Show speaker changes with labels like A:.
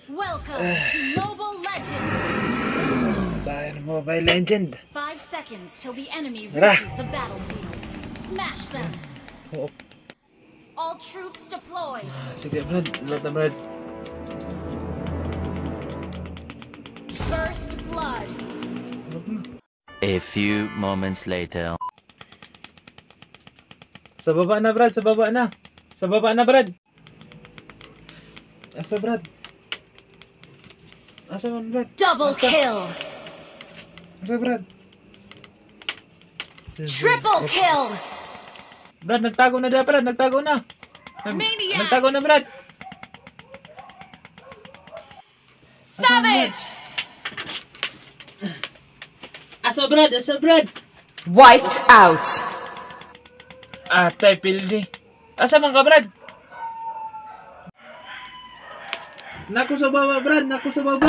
A: Welcome to Mobile Legends!
B: Mobile Legend.
A: 5 seconds till the enemy reaches the battlefield. Smash them!
B: Oh.
A: All troops deployed!
B: Sige Brad, load na Brad.
A: First blood!
C: A few moments later.
B: Sa baba na Brad, sa baba na. Sa baba na Brad. Asa Brad? Asa man Brad?
A: Double kill!
B: Asa Brad?
A: Triple kill!
B: Brad, nagtago na da Brad, nagtago na.
A: Maniac!
B: Nagtago na Brad.
A: Savage!
B: Asa Brad, asa Brad.
A: Wiped out!
B: Atay pildi. Asa man ka Brad? Naku sa baba Brad, naku sa baba.